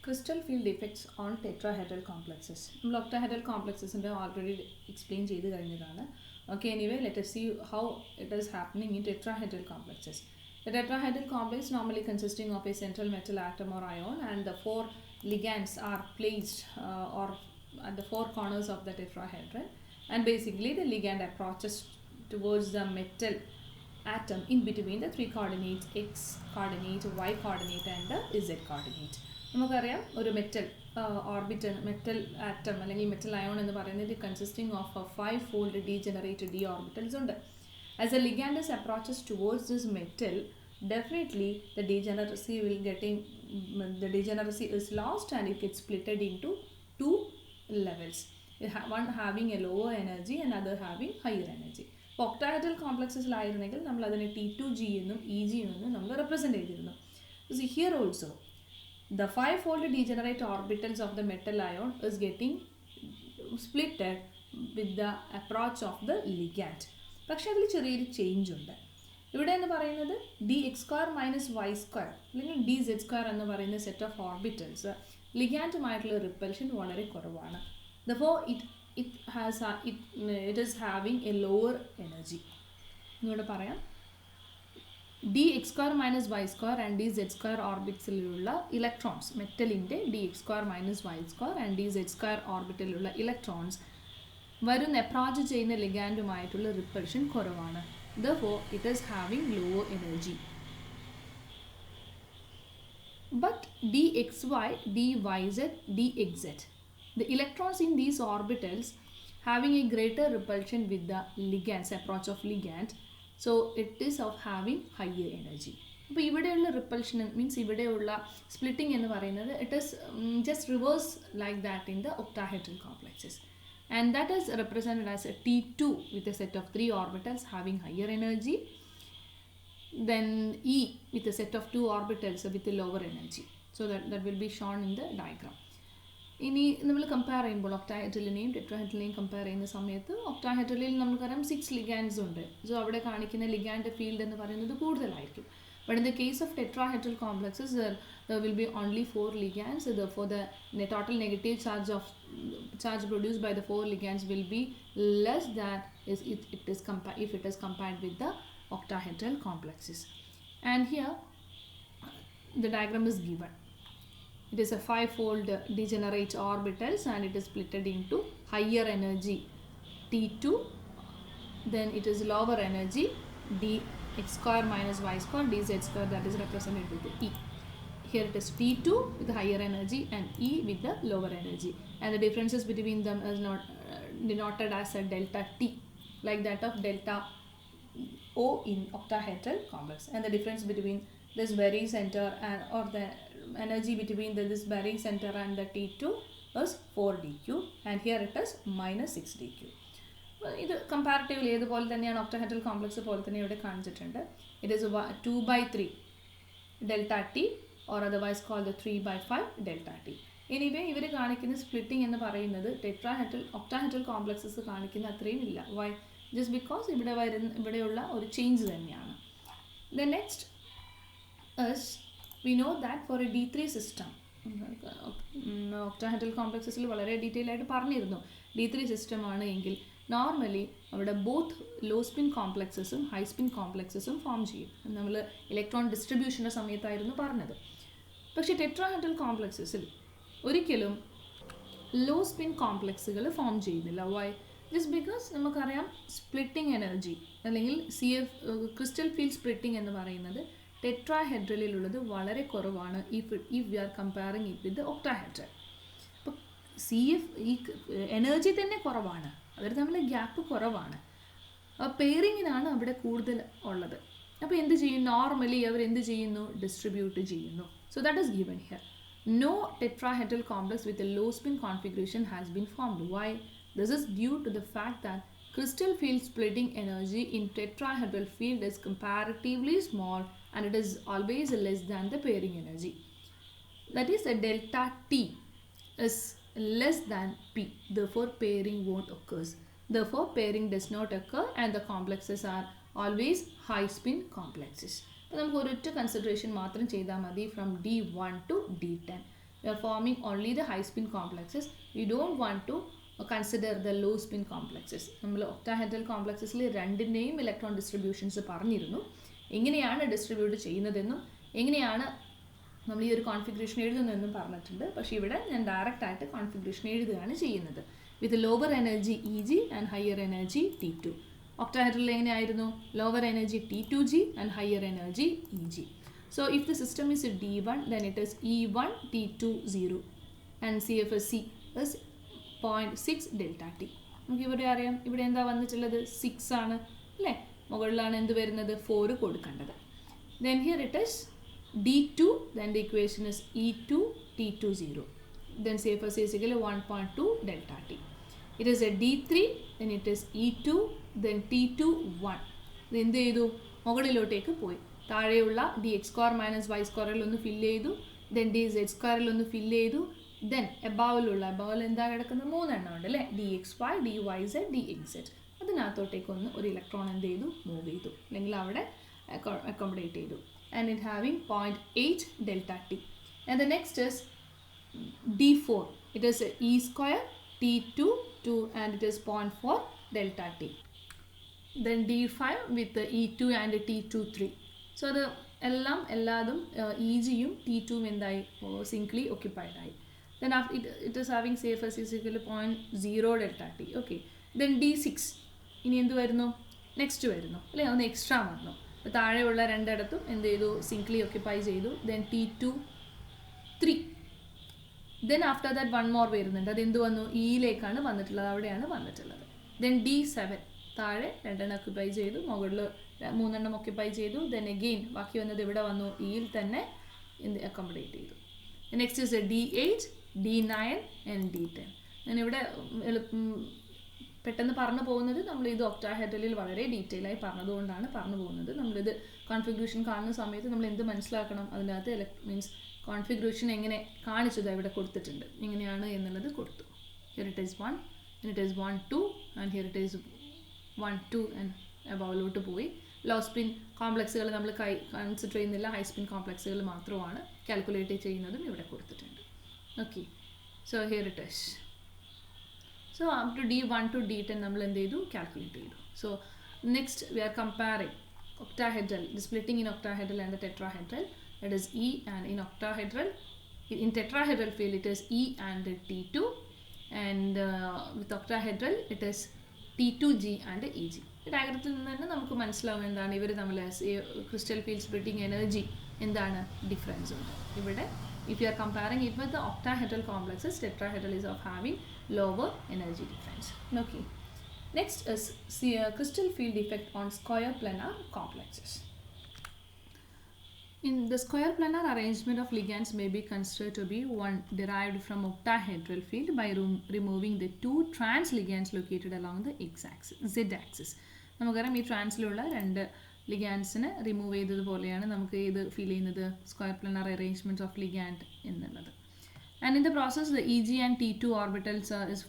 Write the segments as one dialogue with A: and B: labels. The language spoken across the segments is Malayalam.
A: Crystal field effects on tetrahedral complexes. Octahedral complexes already explained. Okay, anyway, let us see how it is happening in tetrahedral complexes. The tetrahedral complex normally consisting of a central metal atom or ion, and the four ligands are placed or at the four corners of the tetrahedron, and basically the ligand approaches towards the metal atom in between the three coordinates x coordinate, y coordinate and the z coordinate. നമുക്കറിയാം ഒരു മെറ്റൽ ഓർബിറ്റൽ മെറ്റൽ ആറ്റം അല്ലെങ്കിൽ മെറ്റൽ അയോൺ എന്ന് പറയുന്നത് consisting of 5-fold degenerated d orbitals ഉണ്ട്. As the ligand approaches towards this metal, definitely the degeneracy is lost and it gets splitted into two levels, one having a lower energy and other having higher energy. Octahedral complexes-ലായിരുന്നെങ്കിൽ നമ്മൾ അതിനെ T2G എന്നും EG എന്നും നമ്മൾ റെപ്രസെൻറ്റ് ചെയ്തിരുന്നു. So here also the 5-fold degenerate orbitals of the metal ion is getting splitted with the approach of the ligand. പക്ഷേ അതിൽ ചെറിയൊരു ചേഞ്ച് ഉണ്ട്. ഇവിടെ എന്ന് പറയുന്നത് dx² - y² അല്ലെങ്കിൽ dz² എന്ന് പറയുന്ന സെറ്റ് ഓഫ് ഓർബിറ്റൽസ് ലിഗാൻഡുമായിട്ടുള്ള റിപ്പൽഷൻ വളരെ കുറവാണ്. Therefore it is having a lower energy. ഇവിടെ പറയാം dx² - y² and dz² ഓർബിറ്റലിലുള്ള ഇലക്ട്രോൺസ് മെറ്റലിൻ്റെ dx² - y² and dz² ഓർബിറ്റലിലുള്ള ഇലക്ട്രോൺസ് വരുന്ന അപ്രോച്ച് ചെയ്യുന്ന ലിഗാൻഡുമായിട്ടുള്ള റിപ്പൽഷൻ കുറവാണ്. Therefore it is having lower energy. But dxy, dyz, dxz, the electrons in these orbitals having a greater repulsion with the ligands, approach of ligand, so it is of having higher energy. അപ്പോൾ ഇവിടെയുള്ള റിപ്പൽഷൻ മീൻസ് ഇവിടെയുള്ള സ്പ്ലിറ്റിംഗ് എന്ന് പറയുന്നത് it is just reverse like that in the octahedral complexes, and that is represented as a T2 with a set of 3 orbitals having higher energy, then E with a set of 2 orbitals with a lower energy. So that will be shown in the diagram. ഇനി നമ്മൾ കമ്പയർ ചെയ്യുമ്പോൾ ഒക്ടാഹെഡ്രലിനെയും ടെട്രാഹെഡ്രലിനെയും കമ്പയർ ചെയ്യുന്ന സമയത്ത് ഒക്ടാഹെഡ്രലിൽ നമുക്കറിയാം 6 ലിഗാൻഡ്സ് ഉണ്ട്. സോ അവിടെ കാണിക്കുന്ന ലിഗാൻഡ് ഫീൽഡ് എന്ന് പറയുന്നത് കൂടുതലായിരിക്കും. But in the case of tetrahedral complexes, there will be only 4 ligands. So therefore, the total negative charge produced by the 4 ligands will be less than if it is compared with the octahedral complexes. And here, the diagram is given. It is a 5-fold degenerate orbitals and it is splitted into higher energy T2, then it is lower energy dx² - y² dz², that is represented with the E. Here it is T2 with higher energy and E with the lower energy, and the differences between them is not denoted as a delta T like that of delta O in octahedral complex, and the difference between this Berry center and or the energy between this Berry center and the T2 is 4 dq, and here it is -6 dq. ഇത് കമ്പാരിറ്റീവ്ലി ഏതുപോലെ തന്നെയാണ് ഒക്ടഹെഡ്രൽ കോംപ്ലക്സ് പോലെ തന്നെ ഇവിടെ കാണിച്ചിട്ടുണ്ട്. It is 2/3 delta T or otherwise called 3/5 delta T. Anyway ഇവർ കാണിക്കുന്ന സ്പ്ലിറ്റിംഗ് എന്ന് പറയുന്നത് ഒക്ടാഹെഡ്രൽ കോംപ്ലക്സസ് കാണിക്കുന്ന അത്രയും ഇല്ല. വൈ? ജസ്റ്റ് ബിക്കോസ് ഇവിടെയുള്ള ഒരു ചേഞ്ച് തന്നെയാണ്. The next is we know that for a D3 system, octahedral കോംപ്ലക്സസിൽ വളരെ ഡീറ്റെയിൽ ആയിട്ട് പറഞ്ഞിരുന്നു. D3 സിസ്റ്റം ആണ് എങ്കിൽ നോർമലി അവിടെ ബോത്ത് ലോ സ്പിൻ കോംപ്ലക്സസും ഹൈ സ്പിൻ കോംപ്ലക്സസും ഫോം ചെയ്യും. നമ്മൾ ഇലക്ട്രോൺ ഡിസ്ട്രിബ്യൂഷൻ്റെ സമയത്തായിരുന്നു പറഞ്ഞത്. പക്ഷേ ടെട്രാഹെഡ്രൽ കോംപ്ലക്സസിൽ ഒരിക്കലും ലോ സ്പിൻ കോംപ്ലക്സുകൾ ഫോം ചെയ്യുന്നില്ല. വൈ? ജസ്റ്റ് ബിക്കോസ് നമുക്കറിയാം സ്പ്ലിറ്റിംഗ് എനർജി അല്ലെങ്കിൽ ക്രിസ്റ്റൽ ഫീൽഡ് സ്പ്ലിറ്റിംഗ് എന്ന് പറയുന്നത് ടെട്രാഹെഡ്രലിലുള്ളത് വളരെ കുറവാണ് if we are comparing it with octahedral. അപ്പോൾ ഈ എനർജി തന്നെ കുറവാണ്, അവർ തമ്മിൽ ഗ്യാപ്പ് കുറവാണ്. പെയറിങ്ങിനാണ് അവിടെ കൂടുതൽ ഉള്ളത്. അപ്പോൾ എന്ത് ചെയ്യും? നോർമലി അവർ എന്ത് ചെയ്യുന്നു? ഡിസ്ട്രിബ്യൂട്ട് ചെയ്യുന്നു. So that is given here. No tetrahedral complex with a low spin configuration has been formed. Why? This is due to the fact that crystal field splitting energy in tetrahedral field is comparatively small and it is always less than the pairing energy. That is, a delta T is less than P. Therefore, pairing won't occur. Therefore, pairing does not occur and the complexes are always high spin complexes. അപ്പോൾ നമുക്ക് ഒരൊറ്റ കൺസിഡറേഷൻ മാത്രം ചെയ്താൽ മതി from D1 to D10. We are forming only the high spin complexes. We don't want to consider the low spin complexes. നമ്മൾ octahedral complexesൽ രണ്ടിൻ്റെയും ഇലക്ട്രോൺ ഡിസ്ട്രിബ്യൂഷൻസ് പറഞ്ഞിരുന്നു, എങ്ങനെയാണ് ഡിസ്ട്രിബ്യൂട്ട് ചെയ്യുന്നതെന്നും എങ്ങനെയാണ് നമ്മൾ ഈ ഒരു കോൺഫിഗറേഷൻ എഴുതുന്നതെന്നും പറഞ്ഞിട്ടുണ്ട്. പക്ഷേ ഇവിടെ ഞാൻ ഡയറക്റ്റ് ആയിട്ട് കോൺഫിഗറേഷൻ എഴുതുകയാണ് ചെയ്യുന്നത്. With lower energy EG and higher energy T2. octahedral എങ്ങനെയായിരുന്നു? Lower energy T2G and higher energy EG. So if the system is a D1, then it is E1 T20 and CFSC is 0.6 delta T. നമുക്ക് ഇവിടെ അറിയാം, ഇവിടെ എന്താ വന്നിട്ടുള്ളത്? 6 ആണ് അല്ലേ? മുകളിലാണ് എന്ത് വരുന്നത്? 4 കൊടുക്കേണ്ടത്. Then here it is D2, then the equation is E2 T20. Then CFSC is equal to 1.2 delta T. It is a D3, then it is E2, then T2 1. ഇത് എന്ത് ചെയ്തു? മുകളിലോട്ടേക്ക് പോയി. താഴെയുള്ള dx² - y² ഒന്ന് ഫില്ല് ചെയ്തു, ദെൻ dz² ഒന്ന് ഫില്ല് ചെയ്തു, ദെൻ എബാവിലുള്ള എന്താ കിടക്കുന്നത്? 3 എണ്ണം ഉണ്ട് അല്ലേ? dxy, dyz, dxz. അതിനകത്തോട്ടേക്കൊന്ന് ഒരു ഇലക്ട്രോൺ എന്ത് ചെയ്തു? മൂവ് ചെയ്തു, അല്ലെങ്കിൽ അവിടെ അക്കോമഡേറ്റ് ചെയ്തു. And it having 0.8 delta T. And the next is D4. It is E² T2 2 and it is 0.4 delta T. Then D5 with the E2 and T2 3. So അത് എല്ലാതും EGയും T2ഉം എന്തായി? സിംക്ലി occupied ആയി. Then after it is having CFSC is equal to 0.0 delta T. Okay. Then D6. ഇനി എന്ത് വരുന്നു? നെക്സ്റ്റ് വരുന്നു അല്ലേ? ഒന്ന് എക്സ്ട്രാ വന്നു. അപ്പോൾ താഴെയുള്ള രണ്ടിടത്തും എന്ത് ചെയ്തു? സിംക്ലി occupy ചെയ്തു. Then T2 3. Then after that one more വരുന്നുണ്ട്. അത് എന്ത് വന്നു? ഇയിലേക്കാണ് വന്നിട്ടുള്ളത്, അവിടെയാണ് വന്നിട്ടുള്ളത്. Then D7. താഴെ 2 occupy ചെയ്തു, മുകളിൽ 3 occupy ചെയ്തു. Then again ബാക്കി വന്നത് ഇവിടെ വന്നു, ഇയിൽ തന്നെ അക്കോമഡേറ്റ് ചെയ്തു. Next is D8, D9 and D10. ഞാനിവിടെ പെട്ടെന്ന് പറഞ്ഞു പോകുന്നത്, നമ്മളിത് octahedral വളരെ ഡീറ്റെയിൽ ആയി പറഞ്ഞതുകൊണ്ടാണ് പറഞ്ഞു പോകുന്നത്. നമ്മളിത് കോൺഫിഗറേഷൻ കാണുന്ന സമയത്ത് നമ്മൾ എന്ത് മനസ്സിലാക്കണം? അതിനകത്ത് മീൻസ് കോൺഫിഗറേഷൻ എങ്ങനെ കാണിച്ചത് ഇവിടെ കൊടുത്തിട്ടുണ്ട്, എങ്ങനെയാണ് എന്നുള്ളത് കൊടുത്തു. Here it is 1, it is 1 2 and here it is 1 2 and അബൌവിലോട്ട് പോയി. ലോ സ്പിൻ കോംപ്ലക്സുകൾ നമ്മൾ കൺസിഡർ ചെയ്യുന്നില്ല, ഹൈ സ്പിൻ കോംപ്ലക്സുകൾ മാത്രമാണ് കാൽക്കുലേറ്റ് ചെയ്യുന്നതും ഇവിടെ കൊടുത്തിട്ടുണ്ട്. Okay, so here it is. So up to D1 to D10 നമ്മൾ എന്ത് ചെയ്തു? കാൽക്കുലേറ്റ് ചെയ്തു. So next we are comparing octahedral, the splitting in octahedral and the tetrahedral. That is E, and in octahedral, in tetrahedral field it is E and T2, and with octahedral it is T2G and EG. ഡയഗ്രത്തിൽ നിന്ന് തന്നെ നമുക്ക് മനസ്സിലാവും എന്താണ് ഇവർ തമ്മിൽ ക്രിസ്റ്റൽ ഫീൽഡ് സ്പ്ലിറ്റിംഗ് എനർജി എന്താണ് ഡിഫറൻസ് ഉണ്ട് ഇവിടെ. If you are comparing it with the octahedral complexes, tetrahedral is of having lower energy difference. Okay. Next is crystal field effect on square planar complexes. In the square planar arrangement of ligands may be considered to be one derived from octahedral field by removing the 2 trans ligands located along the z-axis. നമുക്കറിയാം ഈ ട്രാൻസിലുള്ള 2 ലിഗാൻഡ്സിനെ റിമൂവ് ചെയ്തതുപോലെയാണ് നമുക്ക് ഇത് ഫീൽ ചെയ്യുന്നത് square planar arrangement of ligand എന്നുള്ളത്. And in the process the EG and T2 orbitals is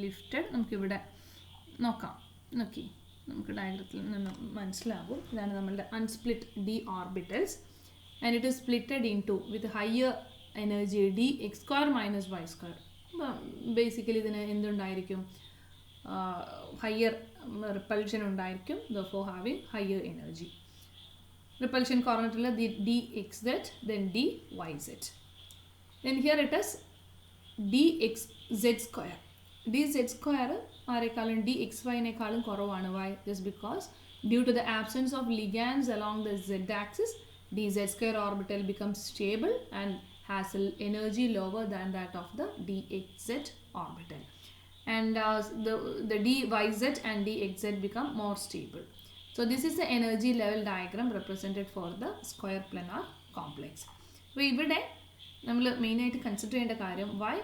A: lifted. നമുക്കിവിടെ നോക്കാം, നോക്കി നമുക്ക് ഡയഗ്രത്തിൽ നിന്ന് മനസ്സിലാവും. ഇതാണ് നമ്മളുടെ unsplit D orbitals, and it is splitted in two with higher energy dx² - y². Basically ഇതിന് എന്തുണ്ടായിരിക്കും? ഹയർ റിപ്പൽഷൻ ഉണ്ടായിരിക്കും, therefore having higher energy. Repulsion കോർഡിനേറ്റുള്ള dxz, then dyz. Then here it is dxz². dz² ആരെക്കാളും dxy-നേക്കാളും കുറവാണ്. Why? Just because due to the absence of ligands along the z-axis, dz² orbital becomes stable and has an energy lower than that of the dxz orbital. And the dyz and dxz become more stable. So this is the energy level diagram represented for the square planar complex. അപ്പോൾ ഇവിടെ നമ്മൾ മെയിനായിട്ട് കൺസിഡർ ചെയ്യേണ്ട കാര്യം why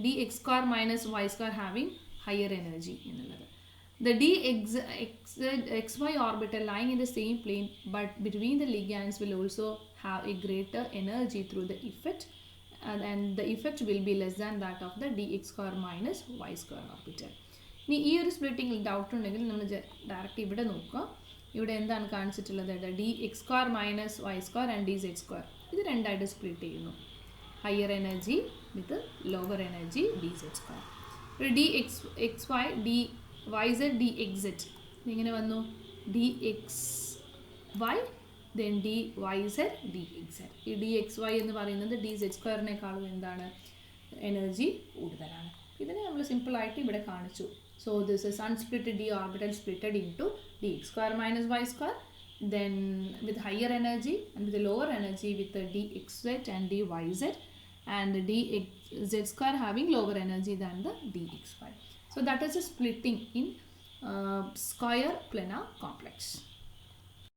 A: dx² - y² having higher energy എന്നുള്ളത്. The dxy orbital lying in the same plane but between the ligands will also have a greater energy through the effect, and the effect will be less than that of the dx² - y² orbital. ഇനി ഈ ഒരു സ്പ്ലിറ്റിംഗിൽ ഡൗട്ട് ഉണ്ടെങ്കിൽ നമ്മൾ ഡയറക്റ്റ് ഇവിടെ നോക്കുക. ഇവിടെ എന്താണ് കാണിച്ചിട്ടുള്ളത്? dx² - y² and dz². ഇത് രണ്ടായിട്ട് സ്പ്ലിറ്റ് ചെയ്യുന്നു. higher energy with the lower energy dz square. dxy dyz dxz എങ്ങനെ വന്നു dxy then dyz dxz. ഈ dxy എന്ന് പറയുന്നത് dz സ്ക്വയറിനേക്കാളും എന്താണ് എനർജി കൂടുതലാണ്. ഇതിനെ നമ്മൾ സിമ്പിളായിട്ട് ഇവിടെ കാണിച്ചു. So this is unsplit d orbital splitted into dx square minus y square, then with higher energy and with the lower energy with the dxz and dyz, and dz square having lower energy than the dxy. So that is a splitting in square planar complex.